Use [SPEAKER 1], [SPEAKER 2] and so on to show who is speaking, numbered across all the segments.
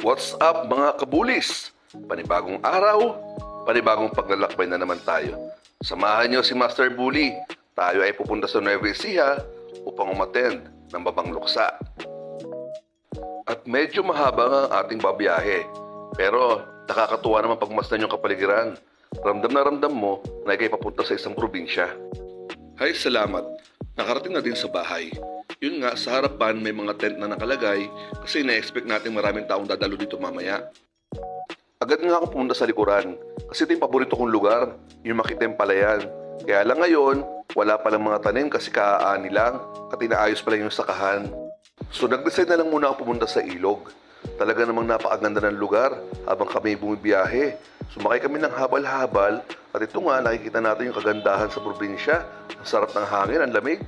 [SPEAKER 1] What's up mga kabulis? Panibagong araw, panibagong paglalakbay na naman tayo. Samahan niyo si Master Bully. Tayo ay pupunta sa Nueva Ecija upang umattend ng Babang Luksa. At medyo mahaba ang ating babiyahe. Pero nakakatuwa naman pagmasdan yung kapaligiran. Ramdam na ramdam mo na ikay papunta sa isang probinsya. Hay, salamat. Nakarating na din sa bahay. Yun nga, sa harapan may mga tent na nakalagay kasi na-expect natin maraming taong dadalo dito mamaya. Agad nga ako pumunta sa likuran kasi ito yung paborito kong lugar, yung makita yung palayan. Kaya lang ngayon, wala palang mga tanim kasi kaaani lang at inaayos pa lang yung sakahan. So nag-decide na lang muna ako pumunta sa ilog. Talaga namang napakaganda ng lugar habang kami bumibiyahe. Sumakay kami ng habal-habal at ito nga nakikita natin yung kagandahan sa probinsya. Ang sarap ng hangin, ang lamig.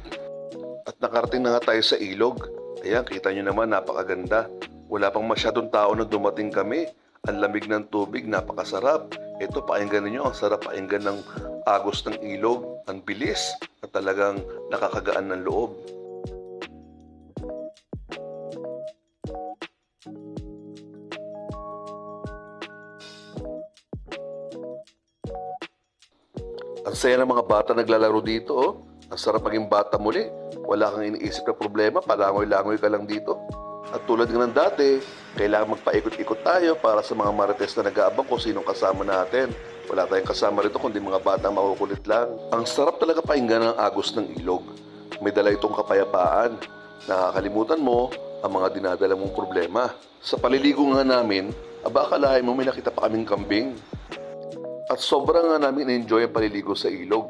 [SPEAKER 1] At nakarating na nga tayo sa ilog. Ayan, kita nyo naman, napakaganda. Wala pang masyadong tao na dumating kami. Ang lamig ng tubig, napakasarap. Ito, pakinggan ninyo, ang sarap pakinggan ng agos ng ilog. Ang bilis at talagang nakakagaan ng loob. Ang saya ng mga bata naglalaro dito, oh. Ang sarap maging bata muli. Wala kang iniisip na problema, palangoy-langoy ka lang dito. At tulad nga ng dati, kailangan magpaikot-ikot tayo para sa mga marites na nag-aabang kung sinong kasama natin. Wala tayong kasama rito kundi mga batang makukulit lang. Ang sarap talaga pakinggan ng agos ng ilog. May dala itong kapayapaan. Nakakalimutan mo ang mga dinadala mong problema. Sa paliligo nga namin, akalain mo may nakita pa kaming kambing. At sobrang nga namin enjoy ang paliligo sa ilog.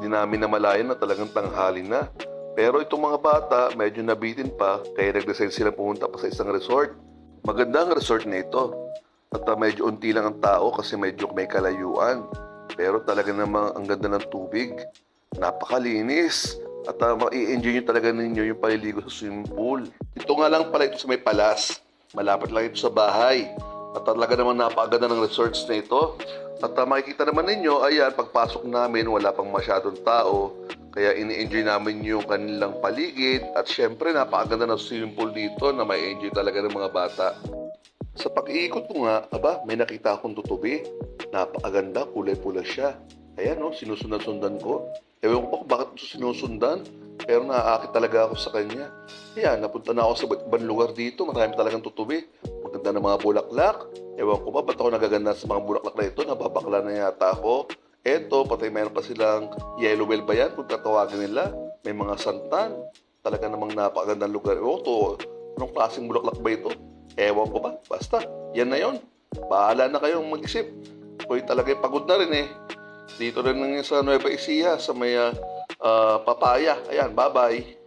[SPEAKER 1] Hindi namin namalayan na talagang tanghali na. Pero itong mga bata, medyo nabitin pa, kaya nag-decide silang pumunta pa sa isang resort. Maganda ang resort na ito. At medyo unti lang ang tao kasi medyo may kalayuan. Pero talaga namang ang ganda ng tubig. Napakalinis. At ma-i-enjoy nyo talaga ninyo yung paliligo sa swimming pool. Ito nga lang pala ito sa may palas. Malapit lang ito sa bahay. At talaga namang napakaganda ng resorts na ito. At makikita naman ninyo, ayan, pagpasok namin, wala pang masyadong tao. Kaya ini-enjoy namin yung kanilang paligid. At syempre, napakaganda ng swimming pool dito na may enjoy talaga ng mga bata. Sa pag-iikot ko nga, may nakita akong tutubi. Napakaganda, kulay-pula siya. Ayan, no, sinusundan-sundan ko. Ewan ko bakit ito sinusundan, pero naaakit talaga ako sa kanya. Ayan, napunta na ako sa ibang lugar dito. Marami talagang tutubi. Maganda ng mga bulaklak. Ewan ko ba't ako nagaganda sa mga bulaklak na ito? Nababakla na yata ako. Eto, patay mayroon pa silang yellow bell ba yan? Kung tatawagin nila, may mga santan. Talaga namang napakagandang lugar. Ewan ko, anong klaseng bulaklak ba ito? Ewan ko ba? Basta, yan na yon. Bahala na kayong mag-isip. Ko'y talaga pagod na rin eh. Dito rin sa Nueva Ecija, sa may papaya. Ayan, bye-bye.